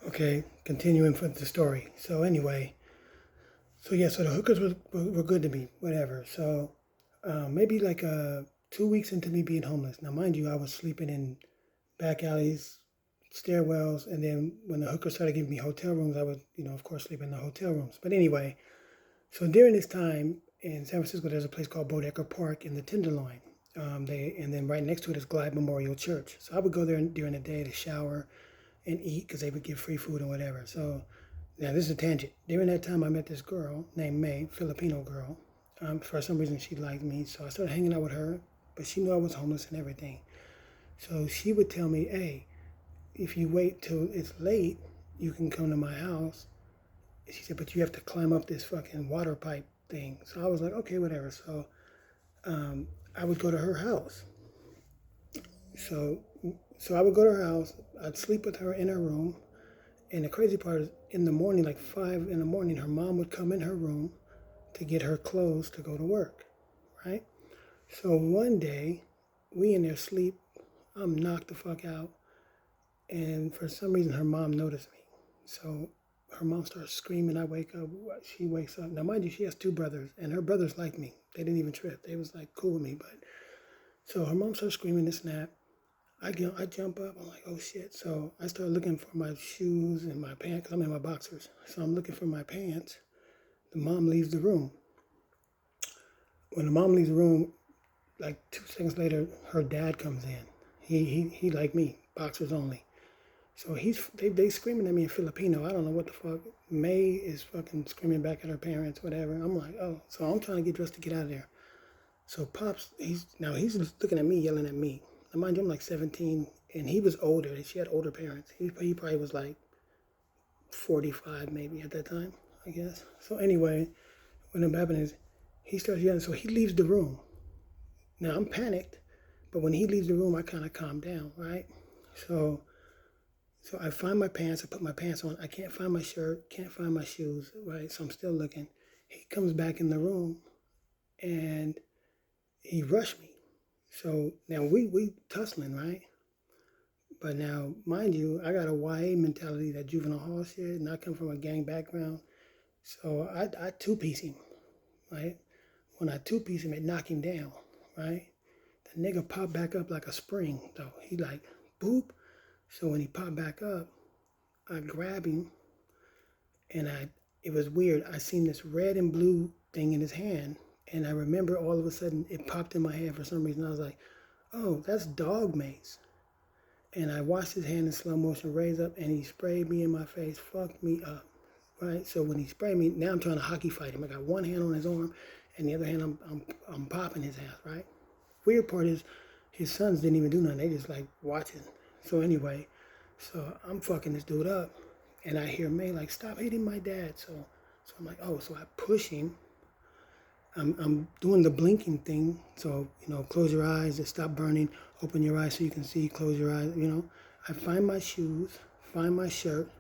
Okay, continuing for the story. So anyway, so the hookers were good to me, whatever. So maybe like 2 weeks into me being homeless. Now, mind you, I was sleeping in back alleys, stairwells, and then when the hookers started giving me hotel rooms, I would, of course, sleep in the hotel rooms. But anyway, so during this time in San Francisco, there's a place called Bodecker Park in the Tenderloin. And then right next to it is Glide Memorial Church. So I would go there during the day to shower and eat because they would give free food and whatever. So now this is a tangent. During that time, I met this girl named May, Filipino girl. For some reason, she liked me, so I started hanging out with her. But she knew I was homeless and everything. So she would tell me, "Hey, if you wait till it's late, you can come to my house." She said, "But you have to climb up this fucking water pipe thing." So I was like, "Okay, whatever." So I would go to her house. So I would go to her house. I'd sleep with her in her room. And the crazy part is, in the morning, like 5 in the morning, her mom would come in her room to get her clothes to go to work, right? So one day, we in there sleep. I'm knocked the fuck out, and for some reason, her mom noticed me. So her mom starts screaming. I wake up. She wakes up. Now, mind you, she has two brothers, and her brothers like me. They didn't even trip. They was like cool with me. But so her mom starts screaming to snap. I jump up. I'm like, oh shit. So I start looking for my shoes and my pants because I'm in my boxers. So I'm looking for my pants. The mom leaves the room. When the mom leaves the room, like 2 seconds later, her dad comes in. He like me, boxers only. So they screaming at me in Filipino. I don't know what the fuck. May is fucking screaming back at her parents, whatever. I'm like, oh. So I'm trying to get dressed to get out of there. So Pops, he's looking at me, yelling at me. Now mind you, I'm like 17, and he was older. She had older parents. He probably was like 45 maybe at that time, I guess. So anyway, what ended up happening is he starts yelling. So he leaves the room. Now I'm panicked, but when he leaves the room, I kind of calm down, right? So I find my pants. I put my pants on. I can't find my shirt. Can't find my shoes, right? So I'm still looking. He comes back in the room, and he rushed me. So now we tussling, right? But now, mind you, I got a YA mentality, that juvenile hall shit, and I come from a gang background. So I two-piece him, right? When I two-piece him, it knock him down, right? The nigga popped back up like a spring, though. He like, boop. So when he popped back up, I grab him, and it was weird. I seen this red and blue thing in his hand, and I remember all of a sudden it popped in my head for some reason. I was like, oh, that's dog mace. And I watched his hand in slow motion raise up, and he sprayed me in my face, fucked me up, right? So when he sprayed me, now I'm trying to hockey fight him. I got one hand on his arm, and the other hand I'm popping his ass, right? Weird part is, his sons didn't even do nothing. They just like watching. So anyway, so I'm fucking this dude up, and I hear May like, stop hitting my dad. So I'm like, oh, so I push him. I'm doing the blinking thing. So, close your eyes, just stop burning, open your eyes so you can see, close your eyes. I find my shoes, find my shirt,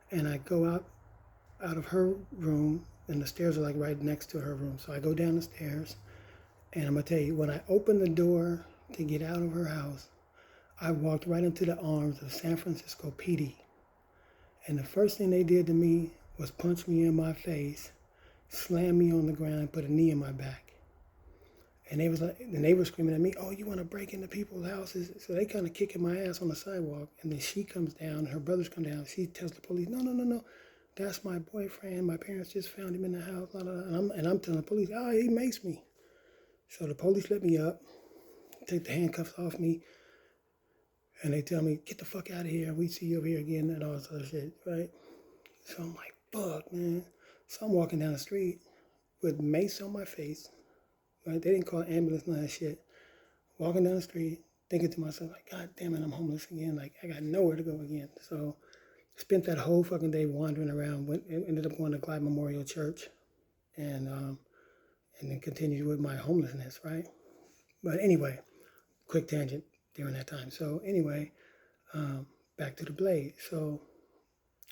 and I go out of her room, and the stairs are like right next to her room. So I go down the stairs, and I'm gonna tell you, when I opened the door to get out of her house, I walked right into the arms of San Francisco PD. And the first thing they did to me was punch me in my face, slam me on the ground, put a knee in my back. And they were screaming at me, oh, you want to break into people's houses? So they kind of kicking my ass on the sidewalk. And then she comes down, her brothers come down. She tells the police, no, no, no, no. That's my boyfriend. My parents just found him in the house. Blah, blah, blah. And I'm telling the police, oh, he makes me. So the police let me up, take the handcuffs off me, and they tell me, get the fuck out of here. We see you over here again and all this other shit, right? So I'm like, fuck, man. So I'm walking down the street with mace on my face, right? They didn't call an ambulance, none of that shit. Walking down the street, thinking to myself, like, God damn it, I'm homeless again. Like, I got nowhere to go again. So spent that whole fucking day wandering around. Ended up going to Glide Memorial Church, and then continued with my homelessness, right? But anyway, quick tangent during that time. So anyway, back to the blade. So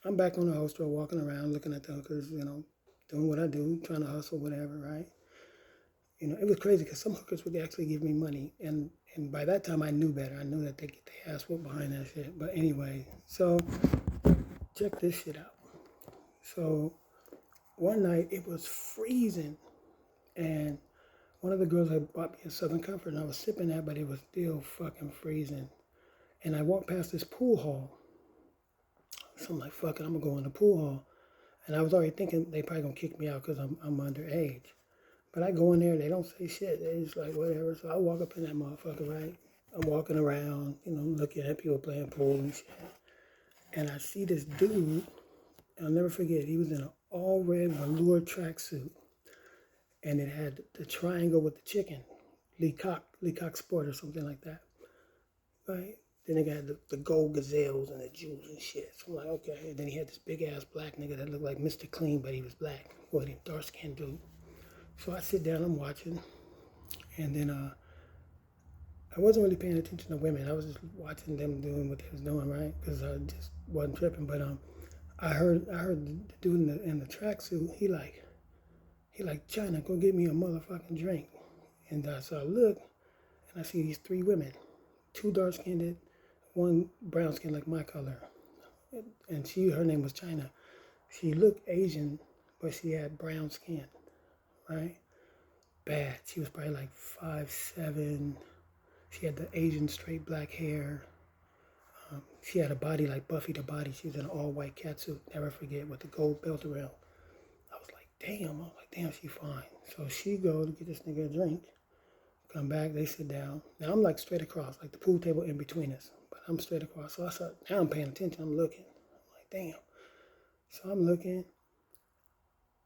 I'm back on the hostel, walking around, looking at the hookers, doing what I do, trying to hustle, whatever, right? It was crazy because some hookers would actually give me money, and by that time I knew better. I knew that they get their ass whooped behind that shit. But anyway, so check this shit out. So one night it was freezing, and one of the girls had bought me a Southern Comfort, and I was sipping that, but it was still fucking freezing. And I walked past this pool hall. So I'm like, fuck it, I'm gonna go in the pool hall. And I was already thinking they probably gonna kick me out because I'm underage. But I go in there, they don't say shit. They just like, whatever. So I walk up in that motherfucker, right? I'm walking around, looking at people playing pool and shit. And I see this dude, I'll never forget, he was in an all red velour tracksuit. And it had the triangle with the chicken, Leacock Sport or something like that. Right? Then they got the gold gazelles and the jewels and shit. So I'm like, okay. And then he had this big ass black nigga that looked like Mr. Clean, but he was black. Well, he dark skinned dude. So I sit down, I'm watching. And then I wasn't really paying attention to women. I was just watching them doing what they was doing, right? Because I just wasn't tripping. But I heard the dude in the tracksuit. He like, China, go get me a motherfucking drink. And so I look, and I see these three women, two dark skinned, one brown skin like my color, and her name was China. She looked Asian, but she had brown skin, right? Bad. She was probably like 5'7". She had the Asian straight black hair. She had a body like Buffy the Body. She was in an all white catsuit, never forget, with the gold belt around. I was like, damn, she fine. So she go to get this nigga a drink. Come back, they sit down. Now I'm like straight across, like the pool table in between us. But I'm straight across. So now I'm paying attention, I'm looking. I'm like, damn. So I'm looking,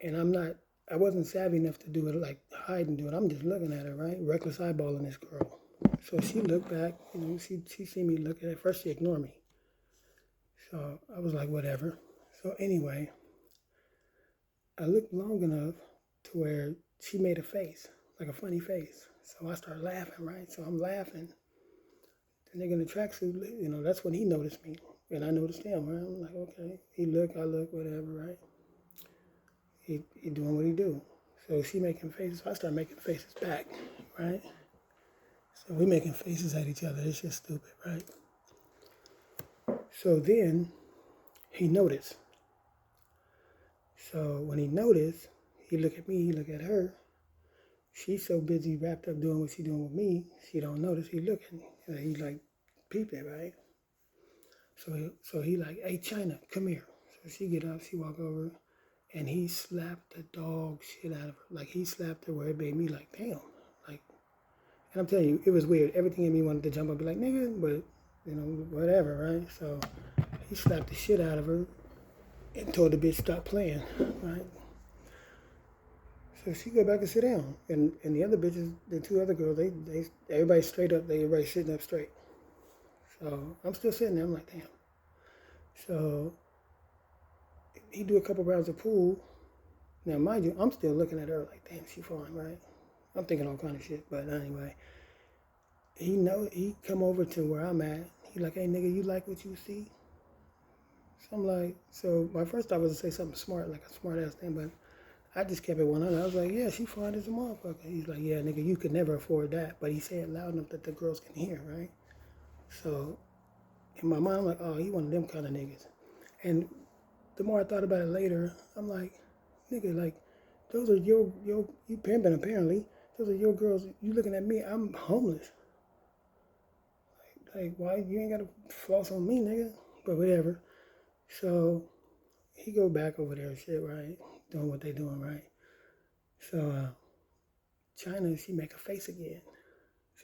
and I wasn't savvy enough to do it, like hide and do it. I'm just looking at her, right? Reckless eyeballing this girl. So she looked back, she seen me look at her. First she ignored me. So I was like, whatever. So anyway, I looked long enough to where she made a face, like a funny face. So I started laughing, right? So I'm laughing. The nigga in the tracksuit, that's when he noticed me. And I noticed him, right? I'm like, okay. He look, I look, whatever, right? He doing what he do. So she making faces. So I start making faces back, right? So we making faces at each other. It's just stupid, right? So then he noticed. So when he noticed, he look at me, he look at her. She's so busy wrapped up doing what she doing with me, she don't notice he looking. He like peeped it, right? So he like, hey, China, come here. So she get up, she walk over, and he slapped the dog shit out of her. Like he slapped her where it made me like, damn. Like, and I'm telling you, it was weird. Everything in me wanted to jump up and be like, nigga, but whatever, right? So he slapped the shit out of her and told the bitch stop playing, right? So she go back and sit down, and the other bitches, the two other girls, they everybody's straight up, everybody's sitting up straight. So I'm still sitting there. I'm like, damn. So he do a couple rounds of pool. Now, mind you, I'm still looking at her like, damn, she fine, right? I'm thinking all kind of shit, but anyway, he come over to where I'm at. He like, hey, nigga, you like what you see? So I'm like, so my first thought was to say something smart, like a smart ass thing, but I just kept it 100. I was like, yeah, she fine as a motherfucker. He's like, yeah, nigga, you could never afford that. But he said it loud enough that the girls can hear, right? So in my mind, I'm like, oh, he one of them kind of niggas. And the more I thought about it later, I'm like, nigga, like, those are you pimping apparently. Those are your girls. You looking at me, I'm homeless. Like, why you ain't gotta floss on me, nigga? But whatever. So he go back over there and shit, right? Doing what they doing, right? So China, she make a face again.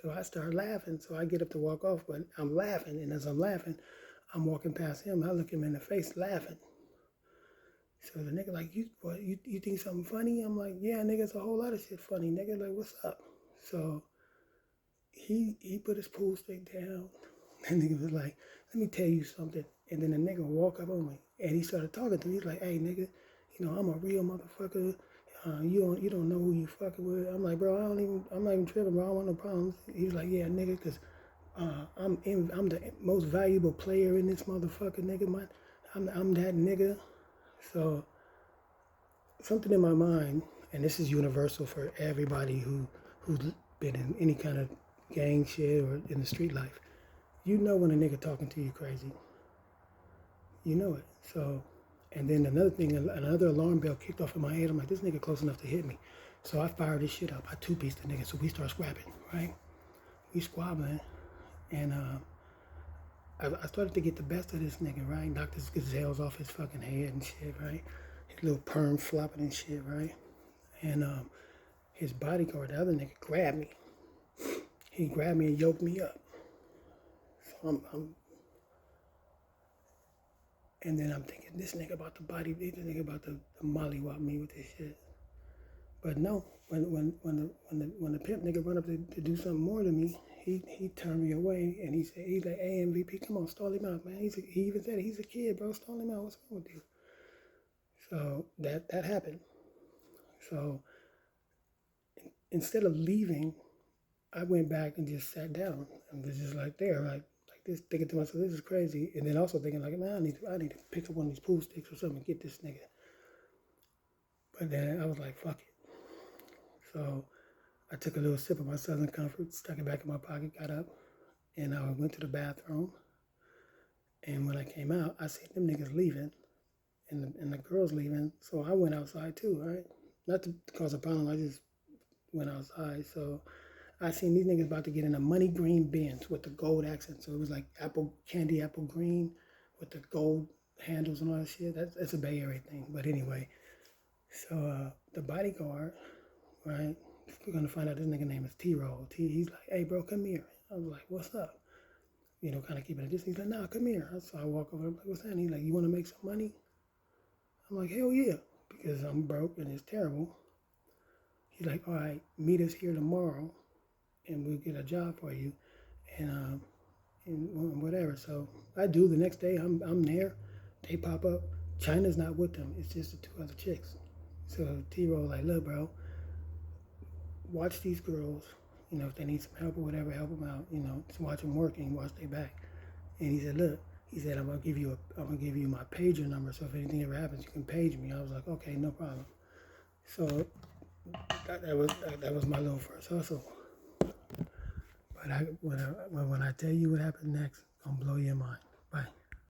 So I start laughing. So I get up to walk off, but I'm laughing. And as I'm laughing, I'm walking past him. I look him in the face laughing. So the nigga like, you think something funny? I'm like, yeah, nigga, it's a whole lot of shit funny, nigga. Like, what's up? So he put his pool stick down. And nigga was like, let me tell you something. And then the nigga walk up on me. And he started talking to me. He's like, hey, nigga, I'm a real motherfucker. You don't know who you fucking with. I'm like, bro, I'm not even tripping, bro. I don't want no problems. He's like, yeah, nigga, because I'm the most valuable player in this motherfucker, nigga. I'm that nigga. So something in my mind, and this is universal for everybody who's been in any kind of gang shit or in the street life. You know when a nigga talking to you crazy. you know it. So, and then another thing, another alarm bell kicked off in my head. I'm like, this nigga close enough to hit me. So I fired this shit up. I two-pieced the nigga. So we start scrapping, right? We squabbling. And I started to get the best of this nigga, right? Knocked his gazelles off his fucking head and shit, right? His little perm flopping and shit, right? And his bodyguard, the other nigga, grabbed me. He grabbed me and yoked me up. So and then I'm thinking, this nigga about to mollywop me with this shit. But no, when the pimp nigga run up to do something more to me, he turned me away and he's like, hey MVP, come on, stall him out, man. He even said he's a kid, bro, stall him out. What's wrong with you? So that happened. So instead of leaving, I went back and just sat down and was just like there, like this, thinking to myself, this is crazy. And then also thinking like, man, I need to pick up one of these pool sticks or something and get this nigga. But then I was like, fuck it. So I took a little sip of my Southern Comfort, stuck it back in my pocket, got up, and I went to the bathroom. And when I came out, I seen them niggas leaving and the girls leaving. So I went outside too, right? Not to cause a problem, I just went outside. So I seen these niggas about to get in a money green Benz with the gold accent. So it was like candy apple green with the gold handles and all that shit. That's a Bay Area thing. But anyway, so the bodyguard, right? We're gonna find out this nigga name is T-Roll. He's like, hey bro, come here. I was like, what's up? You know, kind of keeping it distance. He's like, nah, come here. So I walk over. I'm like, what's that? And he's like, you want to make some money? I'm like, hell yeah, because I'm broke and it's terrible. He's like, all right, meet us here tomorrow, and we'll get a job for you, and whatever. So I do. The next day, I'm there. They pop up. China's not with them. It's just the two other chicks. So T-Roll like, look, bro, watch these girls. You know, if they need some help or whatever, help them out. You know, just watch them work and watch their back. And he said, look, I'm gonna give you my pager number. So if anything ever happens, you can page me. I was like, okay, no problem. So that was my little first hustle. But when I tell you what happened next, it's gonna blow your mind. Bye.